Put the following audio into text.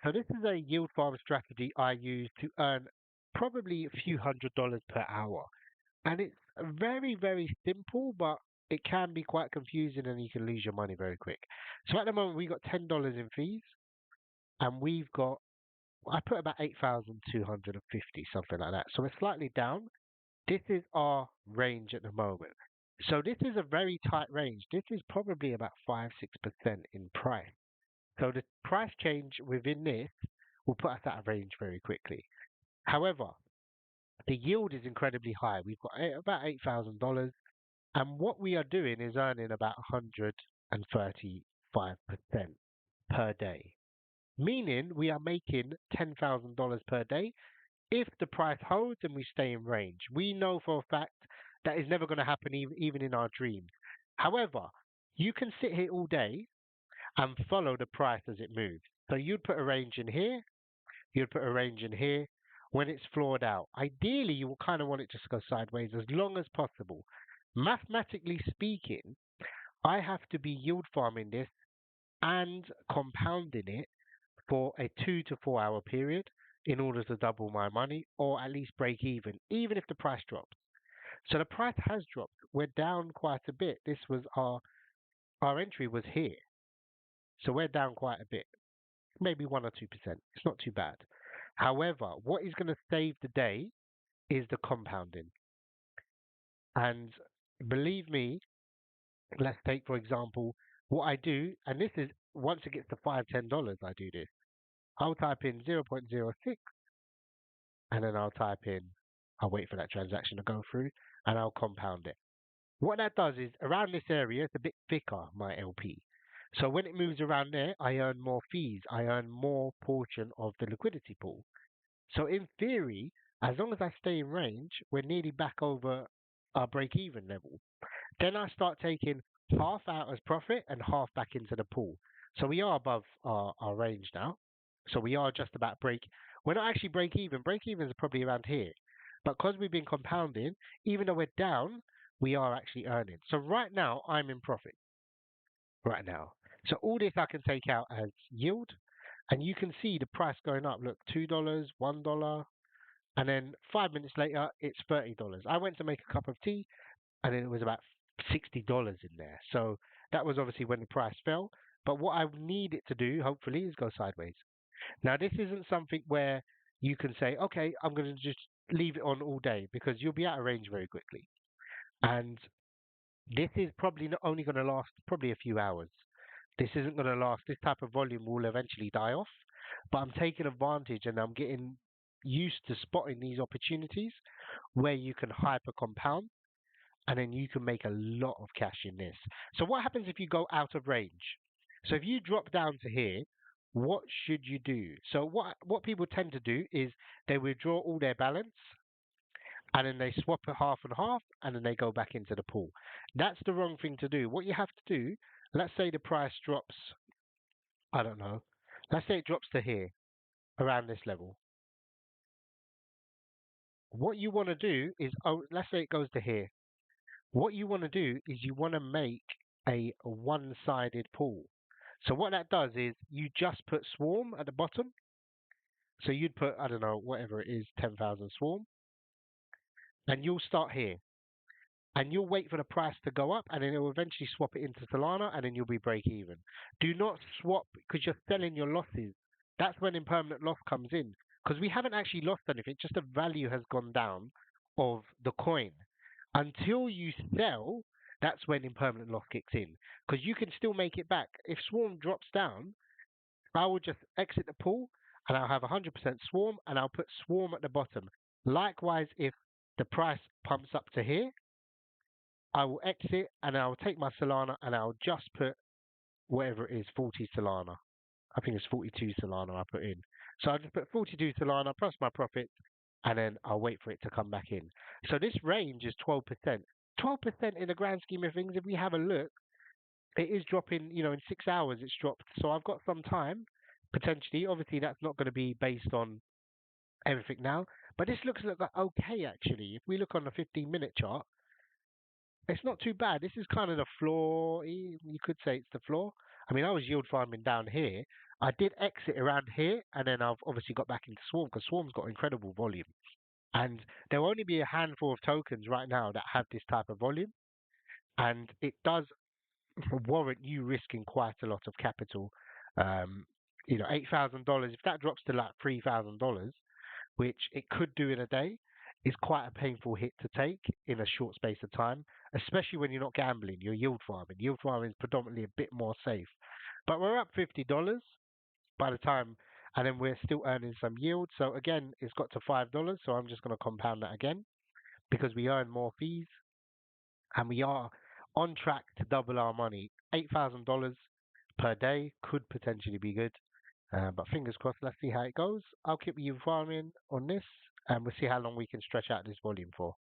So this is a yield farm strategy I use to earn probably a few $100s per hour. And it's very, very simple, but it can be quite confusing and you can lose your money very quick. So at the moment, we got $10 in fees and we've got, I put about 8,250, something like that. So we're slightly down. This is our range at the moment. So this is a very tight range. This is probably about 5-6% in price. So the price change within this will put us out of range very quickly. However, the yield is incredibly high. We've got about $8,000, and what we are doing is earning about 135% per day, meaning we are making $10,000 per day if the price holds and we stay in range. We know for a fact that is never going to happen even in our dreams. However, you can sit here all day and follow the price as it moves. So you'd put a range in here, you'd put a range in here. When it's floored out, ideally you will kind of want it to go sideways as long as possible. Mathematically speaking, I have to be yield farming this and compounding it for a 2 to 4 hour period in order to double my money or at least break even if the price drops. So the price has dropped. We're down quite a bit. This was our entry was here. So we're down quite a bit, maybe 1 or 2%. It's not too bad. However, what is going to save the day is the compounding. And believe me, let's take for example what I do, and this is once it gets to $5, $10, I do this. I'll type in 0.06 and then I'll wait for that transaction to go through and I'll compound it. What that does is around this area, it's a bit thicker, my LP. So when it moves around there, I earn more fees. I earn more portion of the liquidity pool. So in theory, as long as I stay in range, we're nearly back over our break-even level. Then I start taking half out as profit and half back into the pool. So we are above our range now. So we are just about break. We're not actually break even. Break even is probably around here. But because we've been compounding, even though we're down, we are actually earning. So right now, I'm in profit. Right now. So all this I can take out as yield. And you can see the price going up. Look, $2, $1. And then 5 minutes later, it's $30. I went to make a cup of tea and then it was about $60 in there. So that was obviously when the price fell. But what I need it to do, hopefully, is go sideways. Now, this isn't something where you can say, okay, I'm going to just leave it on all day because you'll be out of range very quickly. And this is probably not only going to last probably a few hours. This isn't going to last. This type of volume will eventually die off. But I'm taking advantage and I'm getting used to spotting these opportunities where you can hyper compound and then you can make a lot of cash in this. So what happens if you go out of range? So if you drop down to here, what should you do? So what people tend to do is they withdraw all their balance and then they swap it half and half and then they go back into the pool. That's the wrong thing to do. What you have to do, let's say the price drops, I don't know, let's say it drops to here, around this level. What you want to do is, oh, let's say it goes to here. What you want to do is you want to make a one-sided pool. So what that does is you just put swarm at the bottom. So you'd put, I don't know, whatever it is, 10,000 swarm. And you'll start here. And you'll wait for the price to go up and then it will eventually swap it into Solana and then you'll be break even. Do not swap because you're selling your losses. That's when impermanent loss comes in. Because we haven't actually lost anything, just the value has gone down of the coin. Until you sell, that's when impermanent loss kicks in. Because you can still make it back. If Swarm drops down, I will just exit the pool and I'll have 100% Swarm and I'll put Swarm at the bottom. Likewise, if the price pumps up to here, I will exit and I'll take my Solana and I'll just put whatever it is, 40 Solana. I think it's 42 Solana I put in. So I'll just put 42 Solana plus my profit and then I'll wait for it to come back in. So this range is 12%. 12% in the grand scheme of things, if we have a look, it is dropping, in 6 hours it's dropped. So I've got some time, potentially. Obviously, that's not going to be based on everything now. But this looks like okay, actually. If we look on the 15-minute chart, it's not too bad. This is kind of the floor. You could say it's the floor. I mean, I was yield farming down here. I did exit around here, and then I've obviously got back into Swarm because Swarm's got incredible volume. And there will only be a handful of tokens right now that have this type of volume, and it does warrant you risking quite a lot of capital. Um, $8,000. If that drops to like $3,000, which it could do in a day, is quite a painful hit to take in a short space of time, especially when you're not gambling, you're yield farming. Yield farming is predominantly a bit more safe. But we're up $50 by the time, and then we're still earning some yield. So again, it's got to $5. So I'm just going to compound that again because we earn more fees and we are on track to double our money. $8,000 per day could potentially be good. But fingers crossed, let's see how it goes. I'll keep you farming on this and we'll see how long we can stretch out this volume for.